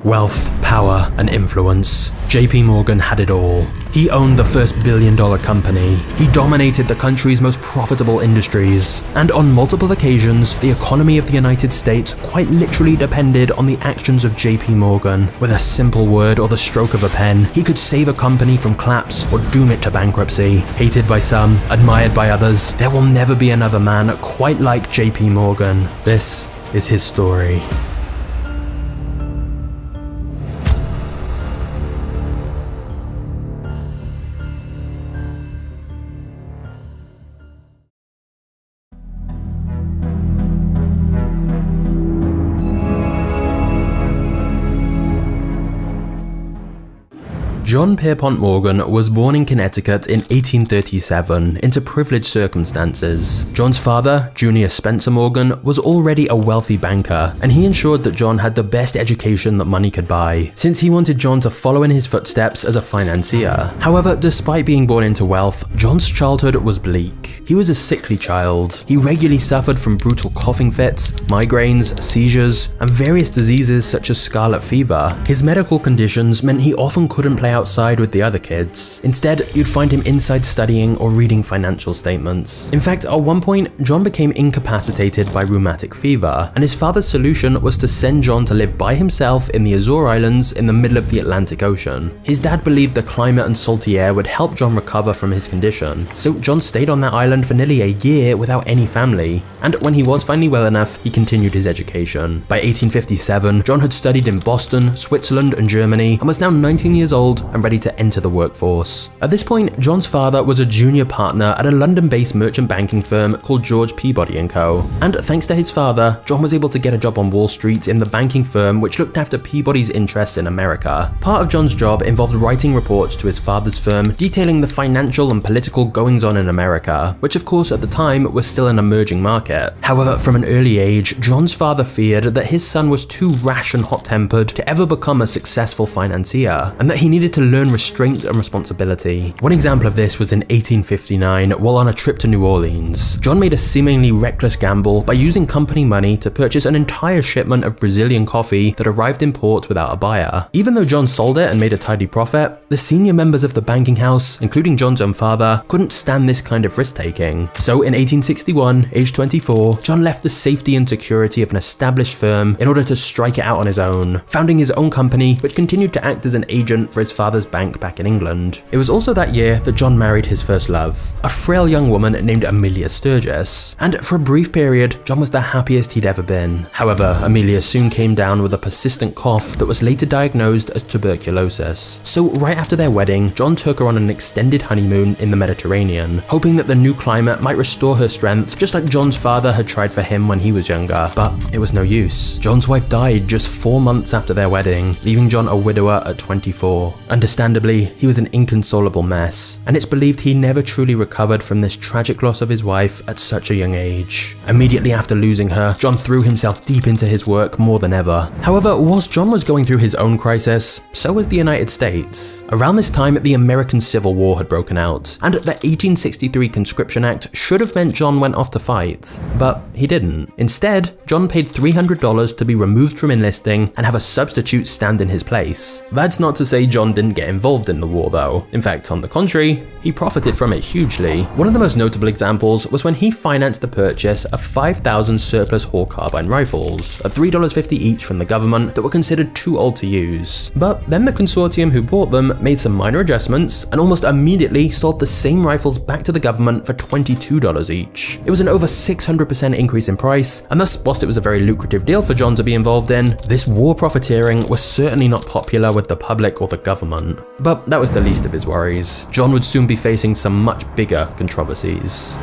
Wealth, power, and influence. J.P. Morgan had it all. He owned the first billion-dollar company. He dominated the country's most profitable industries. And on multiple occasions, the economy of the United States quite literally depended on the actions of J.P. Morgan. With a simple word or the stroke of a pen, he could save a company from collapse or doom it to bankruptcy. Hated by some, admired by others, there will never be another man quite like J.P. Morgan. This is his story. John Pierpont Morgan was born in Connecticut in 1837 into privileged circumstances. John's father, Junior Spencer Morgan, was already a wealthy banker, and he ensured that John had the best education that money could buy, since he wanted John to follow in his footsteps as a financier. However, despite being born into wealth, John's childhood was bleak. He was a sickly child. He regularly suffered from brutal coughing fits, migraines, seizures, and various diseases such as scarlet fever. His medical conditions meant he often couldn't play outside with the other kids. Instead, you'd find him inside studying or reading financial statements. In fact, at one point, John became incapacitated by rheumatic fever, and his father's solution was to send John to live by himself in the Azores Islands in the middle of the Atlantic Ocean. His dad believed the climate and salty air would help John recover from his condition, so John stayed on that island for nearly a year without any family, and when he was finally well enough, he continued his education. By 1857, John had studied in Boston, Switzerland, and Germany, and was now 19 years old and ready to enter the workforce. At this point, John's father was a junior partner at a London-based merchant banking firm called George Peabody & Co. And thanks to his father, John was able to get a job on Wall Street in the banking firm which looked after Peabody's interests in America. Part of John's job involved writing reports to his father's firm detailing the financial and political goings-on in America, which of course at the time was still an emerging market. However, from an early age, John's father feared that his son was too rash and hot-tempered to ever become a successful financier, and that he needed to learn restraint and responsibility. One example of this was in 1859 while on a trip to New Orleans. John made a seemingly reckless gamble by using company money to purchase an entire shipment of Brazilian coffee that arrived in port without a buyer. Even though John sold it and made a tidy profit, the senior members of the banking house, including John's own father, couldn't stand this kind of risk-taking. So in 1861, aged 24, John left the safety and security of an established firm in order to strike it out on his own, founding his own company which continued to act as an agent for his father's bank back in England. It was also that year that John married his first love, a frail young woman named Amelia Sturgis, and for a brief period, John was the happiest he'd ever been. However, Amelia soon came down with a persistent cough that was later diagnosed as tuberculosis. So right after their wedding, John took her on an extended honeymoon in the Mediterranean, hoping that the new climate might restore her strength, just like John's father had tried for him when he was younger. But it was no use. John's wife died just 4 months after their wedding, leaving John a widower at 24. Understandably, he was an inconsolable mess, and it's believed he never truly recovered from this tragic loss of his wife at such a young age. Immediately after losing her, John threw himself deep into his work more than ever. However, whilst John was going through his own crisis, so was the United States. Around this time, the American Civil War had broken out, and the 1863 Conscription Act should have meant John went off to fight, but he didn't. Instead, John paid $300 to be removed from enlisting and have a substitute stand in his place. That's not to say John didn't get involved in the war though. In fact, on the contrary, he profited from it hugely. One of the most notable examples was when he financed the purchase of 5,000 surplus Hall carbine rifles, at $3.50 each from the government, that were considered too old to use. But then the consortium who bought them made some minor adjustments and almost immediately sold the same rifles back to the government for $22 each. It was an over 600% increase in price, and thus, whilst it was a very lucrative deal for John to be involved in, this war profiteering was certainly not popular with the public or the government. But that was the least of his worries. John would soon be facing some much bigger controversies.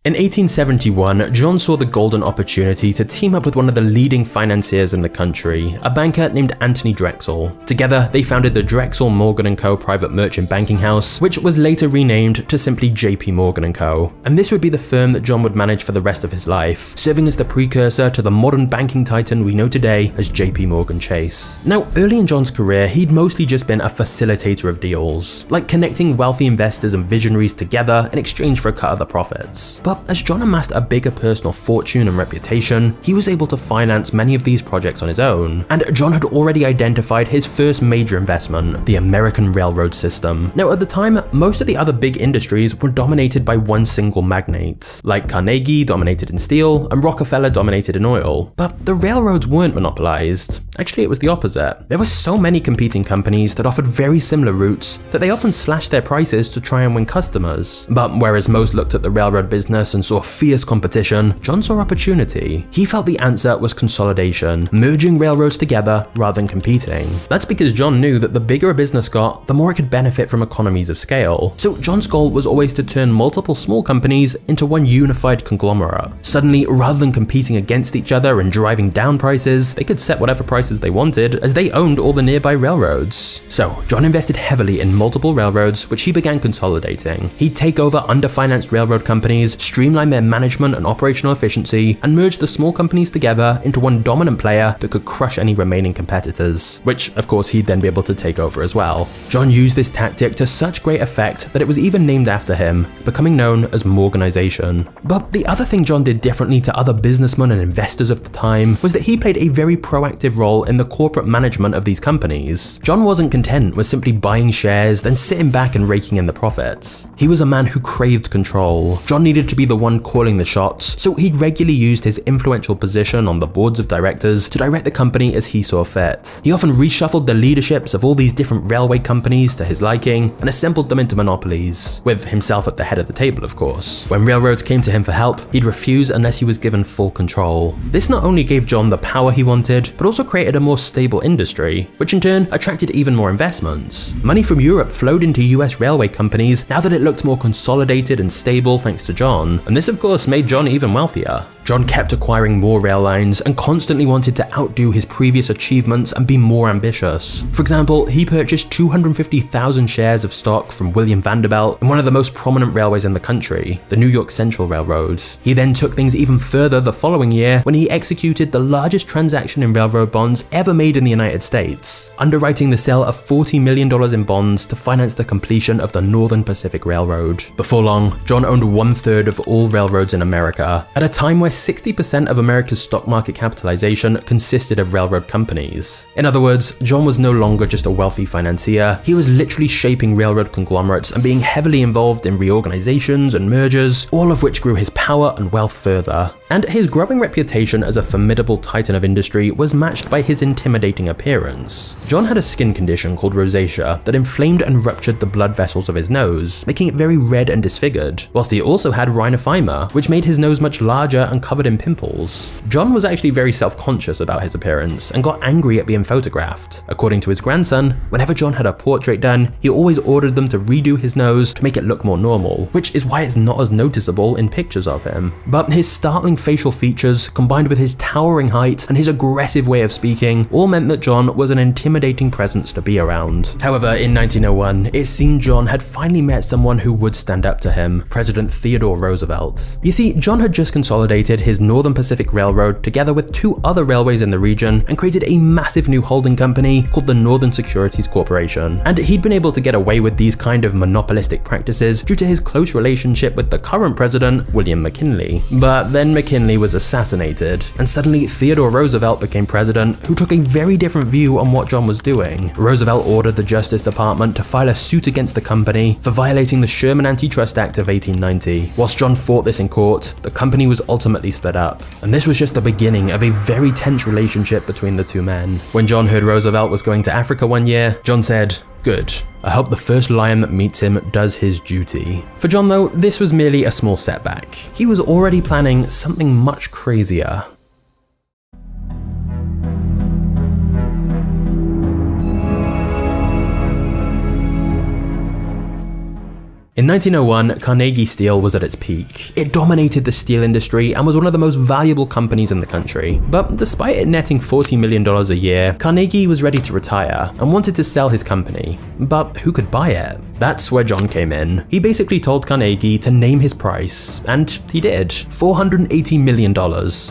In 1871, John saw the golden opportunity to team up with one of the leading financiers in the country, a banker named Anthony Drexel. Together, they founded the Drexel Morgan & Co. private merchant banking house, which was later renamed to simply J.P. Morgan & Co. And this would be the firm that John would manage for the rest of his life, serving as the precursor to the modern banking titan we know today as JPMorgan Chase. Now, early in John's career, he'd mostly just been a facilitator of deals, like connecting wealthy investors and visionaries together in exchange for a cut of the profits. But as John amassed a bigger personal fortune and reputation, he was able to finance many of these projects on his own, and John had already identified his first major investment, the American railroad system. Now, at the time, most of the other big industries were dominated by one single magnate, like Carnegie dominated in steel and Rockefeller dominated in oil. But the railroads weren't monopolized. Actually, it was the opposite. There were so many competing companies that offered very similar routes that they often slashed their prices to try and win customers. But whereas most looked at the railroad business and saw fierce competition, John saw opportunity. He felt the answer was consolidation, merging railroads together rather than competing. That's because John knew that the bigger a business got, the more it could benefit from economies of scale. So John's goal was always to turn multiple small companies into one unified conglomerate. Suddenly, rather than competing against each other and driving down prices, they could set whatever prices they wanted, as they owned all the nearby railroads. So John invested heavily in multiple railroads, which he began consolidating. He'd take over underfinanced railroad companies, streamline their management and operational efficiency, and merge the small companies together into one dominant player that could crush any remaining competitors, which of course he'd then be able to take over as well. John used this tactic to such great effect that it was even named after him, becoming known as Morganization. But the other thing John did differently to other businessmen and investors of the time was that he played a very proactive role in the corporate management of these companies. John wasn't content with simply buying shares, then sitting back and raking in the profits. He was a man who craved control. John needed to be the one calling the shots, so he regularly used his influential position on the boards of directors to direct the company as he saw fit. He often reshuffled the leaderships of all these different railway companies to his liking and assembled them into monopolies, with himself at the head of the table, of course. When railroads came to him for help, he'd refuse unless he was given full control. This not only gave John the power he wanted, but also created a more stable industry, which in turn attracted even more investments. Money from Europe flowed into US railway companies now that it looked more consolidated and stable thanks to John, and this of course made John even wealthier. John kept acquiring more rail lines and constantly wanted to outdo his previous achievements and be more ambitious. For example, he purchased 250,000 shares of stock from William Vanderbilt in one of the most prominent railways in the country, the New York Central Railroad. He then took things even further the following year when he executed the largest transaction in railroad bonds ever made in the United States, underwriting the sale of $40 million in bonds to finance the completion of the Northern Pacific Railroad. Before long, John owned 1/3 of all railroads in America, at a time where 60% of America's stock market capitalization consisted of railroad companies. In other words, John was no longer just a wealthy financier, he was literally shaping railroad conglomerates and being heavily involved in reorganizations and mergers, all of which grew his power and wealth further. And his growing reputation as a formidable titan of industry was matched by his intimidating appearance. John had a skin condition called rosacea that inflamed and ruptured the blood vessels of his nose, making it very red and disfigured, whilst he also had rhinophyma, which made his nose much larger and covered in pimples. John was actually very self-conscious about his appearance and got angry at being photographed. According to his grandson, whenever John had a portrait done, he always ordered them to redo his nose to make it look more normal, which is why it's not as noticeable in pictures of him. But his startling facial features, combined with his towering height and his aggressive way of speaking, all meant that John was an intimidating presence to be around. However, in 1901, it seemed John had finally met someone who would stand up to him, President Theodore Roosevelt. You see, John had just consolidated his Northern Pacific Railroad together with 2 other railways in the region and created a massive new holding company called the Northern Securities Corporation. And he'd been able to get away with these kind of monopolistic practices due to his close relationship with the current president, William McKinley. But then McKinley was assassinated, and suddenly Theodore Roosevelt became president, who took a very different view on what John was doing. Roosevelt ordered the Justice Department to file a suit against the company for violating the Sherman Antitrust Act of 1890. Whilst John fought this in court, the company was ultimately split up, and this was just the beginning of a very tense relationship between the two men. When John heard Roosevelt was going to Africa one year, John said, "Good. I hope the first lion that meets him does his duty." For John though, this was merely a small setback. He was already planning something much crazier. In 1901, Carnegie Steel was at its peak. It dominated the steel industry and was one of the most valuable companies in the country. But despite it netting $40 million a year, Carnegie was ready to retire and wanted to sell his company. But who could buy it? That's where John came in. He basically told Carnegie to name his price, and he did. $480 million,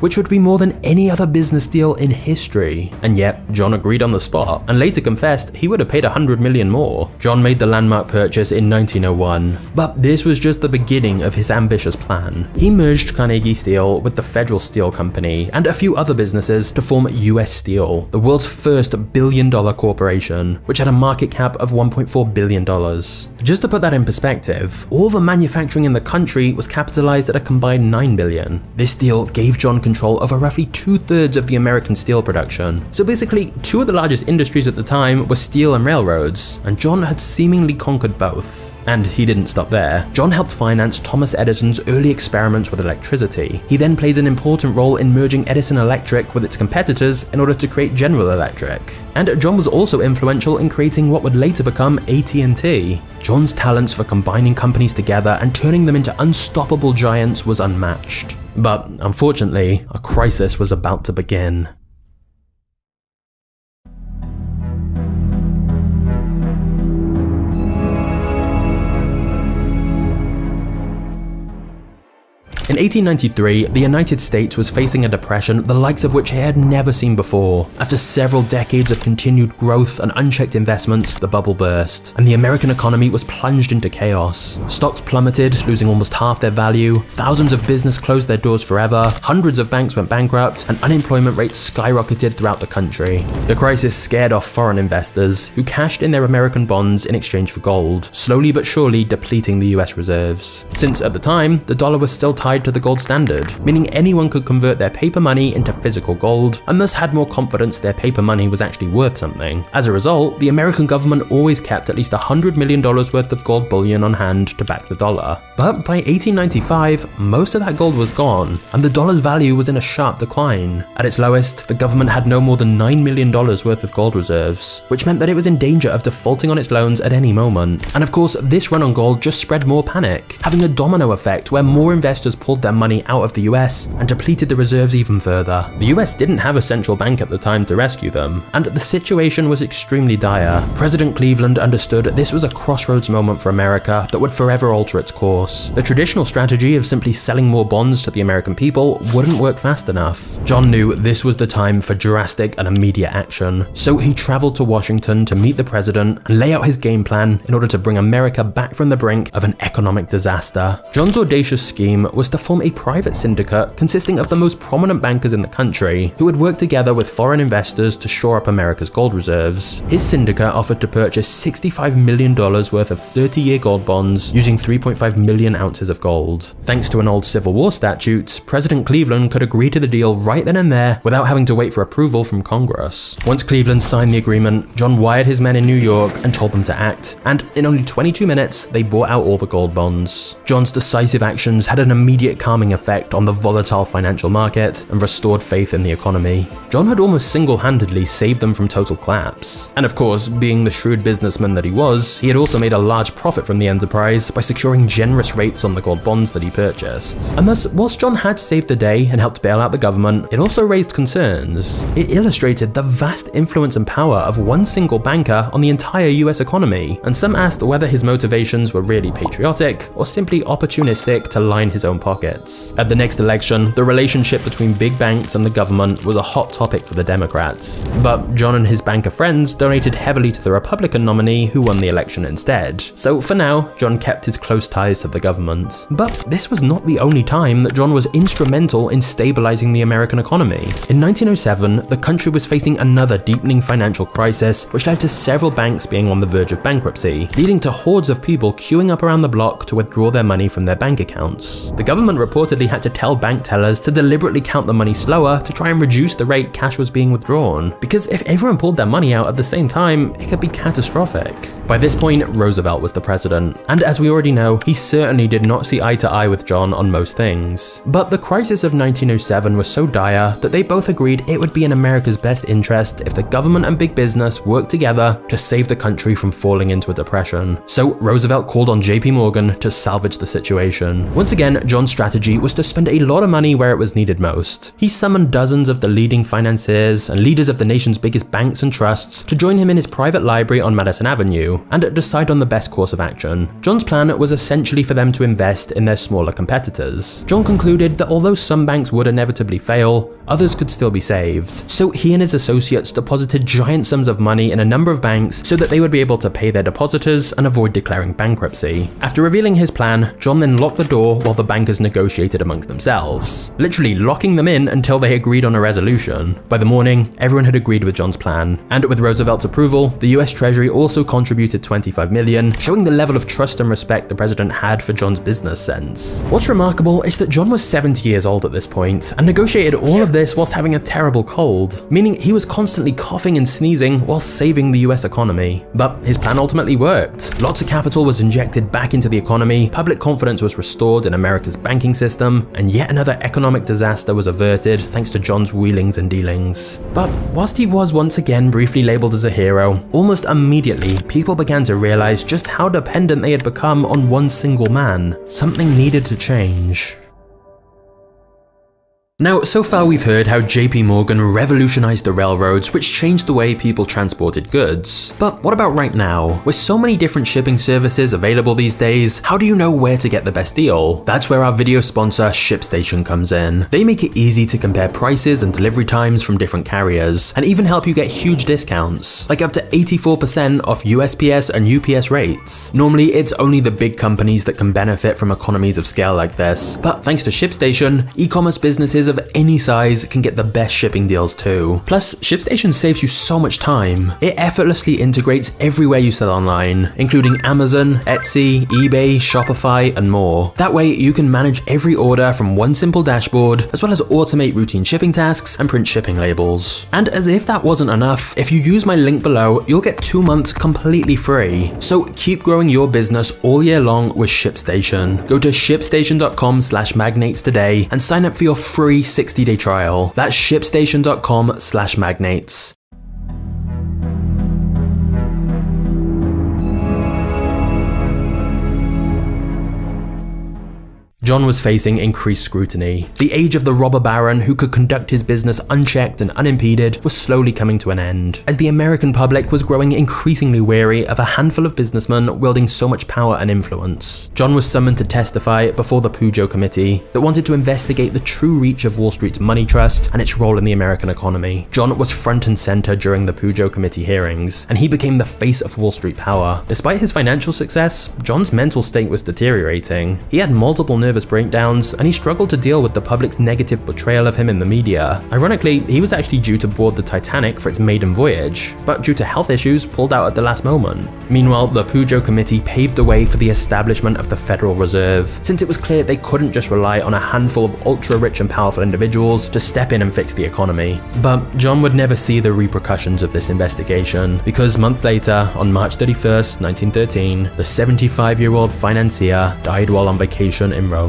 which would be more than any other business deal in history. And yet, John agreed on the spot, and later confessed he would have paid $100 million more. John made the landmark purchase in 1901, but this was just the beginning of his ambitious plan. He merged Carnegie Steel with the Federal Steel Company and a few other businesses to form US Steel, the world's first billion-dollar corporation, which had a market cap of $1.4 billion. Just to put that in perspective, all the manufacturing in the country was capitalized at a combined $9 billion. This deal gave John control over roughly 2/3 of the American steel production. So basically, two of the largest industries at the time were steel and railroads, and John had seemingly conquered both. And he didn't stop there. John helped finance Thomas Edison's early experiments with electricity. He then played an important role in merging Edison Electric with its competitors in order to create General Electric. And John was also influential in creating what would later become AT&T. John's talents for combining companies together and turning them into unstoppable giants was unmatched. But unfortunately, a crisis was about to begin. In 1893, the United States was facing a depression the likes of which it had never seen before. After several decades of continued growth and unchecked investments, the bubble burst, and the American economy was plunged into chaos. Stocks plummeted, losing almost half their value, thousands of businesses closed their doors forever, hundreds of banks went bankrupt, and unemployment rates skyrocketed throughout the country. The crisis scared off foreign investors, who cashed in their American bonds in exchange for gold, slowly but surely depleting the US reserves. Since at the time, the dollar was still tied to the gold standard, meaning anyone could convert their paper money into physical gold, and thus had more confidence their paper money was actually worth something. As a result, the American government always kept at least $100 million worth of gold bullion on hand to back the dollar. But by 1895, most of that gold was gone, and the dollar's value was in a sharp decline. At its lowest, the government had no more than $9 million worth of gold reserves, which meant that it was in danger of defaulting on its loans at any moment. And of course, this run on gold just spread more panic, having a domino effect where more investors pulled their money out of the US and depleted the reserves even further. The US didn't have a central bank at the time to rescue them, and the situation was extremely dire. President Cleveland understood this was a crossroads moment for America that would forever alter its course. The traditional strategy of simply selling more bonds to the American people wouldn't work fast enough. John knew this was the time for drastic and immediate action, so he traveled to Washington to meet the president and lay out his game plan in order to bring America back from the brink of an economic disaster. John's audacious scheme was to form a private syndicate consisting of the most prominent bankers in the country who would work together with foreign investors to shore up America's gold reserves. His syndicate offered to purchase $65 million worth of 30-year gold bonds using 3.5 million ounces of gold. Thanks to an old Civil War statute, President Cleveland could agree to the deal right then and there without having to wait for approval from Congress. Once Cleveland signed the agreement, John wired his men in New York and told them to act, and in only 22 minutes, they bought out all the gold bonds. John's decisive actions had an immediate calming effect on the volatile financial market and restored faith in the economy. John had almost single-handedly saved them from total collapse. And of course, being the shrewd businessman that he was, he had also made a large profit from the enterprise by securing generous rates on the gold bonds that he purchased. And thus, whilst John had saved the day and helped bail out the government, it also raised concerns. It illustrated the vast influence and power of one single banker on the entire US economy, and some asked whether his motivations were really patriotic or simply opportunistic to line his own pockets. At the next election, the relationship between big banks and the government was a hot topic for the Democrats. But John and his banker friends donated heavily to the Republican nominee who won the election instead. So for now, John kept his close ties to the government. But this was not the only time that John was instrumental in stabilizing the American economy. In 1907, the country was facing another deepening financial crisis, which led to several banks being on the verge of bankruptcy, leading to hordes of people queuing up around the block to withdraw their money from their bank accounts. The government government reportedly had to tell bank tellers to deliberately count the money slower to try and reduce the rate cash was being withdrawn, because if everyone pulled their money out at the same time, it could be catastrophic. By this point, Roosevelt was the president, and as we already know, he certainly did not see eye to eye with John on most things. But the crisis of 1907 was so dire that they both agreed it would be in America's best interest if the government and big business worked together to save the country from falling into a depression. So Roosevelt called on J.P. Morgan to salvage the situation. Once again, John's strategy was to spend a lot of money where it was needed most. He summoned dozens of the leading financiers and leaders of the nation's biggest banks and trusts to join him in his private library on Madison Avenue and decide on the best course of action. John's plan was essentially for them to invest in their smaller competitors. John concluded that although some banks would inevitably fail, others could still be saved. So he and his associates deposited giant sums of money in a number of banks so that they would be able to pay their depositors and avoid declaring bankruptcy. After revealing his plan, John then locked the door while the bankers negotiated amongst themselves, literally locking them in until they agreed on a resolution. By the morning, everyone had agreed with John's plan, and with Roosevelt's approval, the US Treasury also contributed $25 million, showing the level of trust and respect the president had for John's business sense. What's remarkable is that John was 70 years old at this point and negotiated all of this whilst having a terrible cold, meaning he was constantly coughing and sneezing while saving the US economy. But his plan ultimately worked. Lots of capital was injected back into the economy, public confidence was restored in America's banking system, and yet another economic disaster was averted thanks to John's wheelings and dealings. But whilst he was once again briefly labeled as a hero, almost immediately people began to realize just how dependent they had become on one single man. Something needed to change. Now, so far we've heard how J.P. Morgan revolutionized the railroads, which changed the way people transported goods. But what about right now? With so many different shipping services available these days, how do you know where to get the best deal? That's where our video sponsor ShipStation comes in. They make it easy to compare prices and delivery times from different carriers, and even help you get huge discounts, like up to 84% off USPS and UPS rates. Normally, it's only the big companies that can benefit from economies of scale like this, but thanks to ShipStation, e-commerce businesses of any size can get the best shipping deals too. Plus, ShipStation saves you so much time. It effortlessly integrates everywhere you sell online, including Amazon, Etsy, eBay, Shopify, and more. That way, you can manage every order from one simple dashboard, as well as automate routine shipping tasks and print shipping labels. And as if that wasn't enough, if you use my link below, you'll get 2 months completely free. So keep growing your business all year long with ShipStation. Go to shipstation.com/magnates today and sign up for your free 60-day trial. That's shipstation.com/magnates. John was facing increased scrutiny. The age of the robber baron who could conduct his business unchecked and unimpeded was slowly coming to an end, as the American public was growing increasingly weary of a handful of businessmen wielding so much power and influence. John was summoned to testify before the Pujo Committee that wanted to investigate the true reach of Wall Street's money trust and its role in the American economy. John was front and center during the Pujo Committee hearings, and he became the face of Wall Street power. Despite his financial success, John's mental state was deteriorating. He had multiple nervous breakdowns, and he struggled to deal with the public's negative portrayal of him in the media. Ironically, he was actually due to board the Titanic for its maiden voyage, but due to health issues, pulled out at the last moment. Meanwhile, the Pujo Committee paved the way for the establishment of the Federal Reserve, since it was clear they couldn't just rely on a handful of ultra-rich and powerful individuals to step in and fix the economy. But John would never see the repercussions of this investigation, because months later, on March 31st, 1913, the 75-year-old financier died while on vacation in Rome.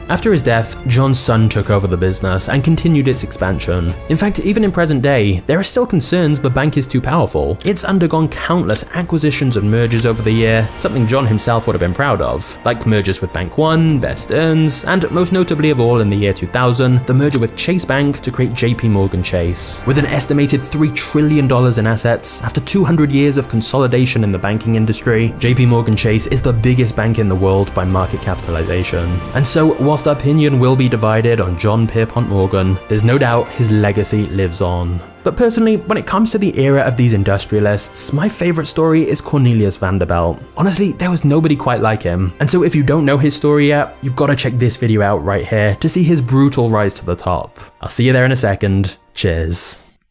After his death, John's son took over the business and continued its expansion. In fact, even in present day, there are still concerns the bank is too powerful. It's undergone countless acquisitions and mergers over the year, something John himself would have been proud of, like mergers with Bank One, Best Earns, and most notably of all in the year 2000, the merger with Chase Bank to create J.P. Morgan Chase. With an estimated $3 trillion in assets, after 200 years of consolidation in the banking industry, J.P. Morgan Chase is the biggest bank in the world by market capitalization. And so, whilst opinion will be divided on John Pierpont Morgan, there's no doubt his legacy lives on. But personally, when it comes to the era of these industrialists, my favorite story is Cornelius Vanderbilt. Honestly, there was nobody quite like him. And so if you don't know his story yet, you've got to check this video out right here to see his brutal rise to the top. I'll see you there in a second. Cheers.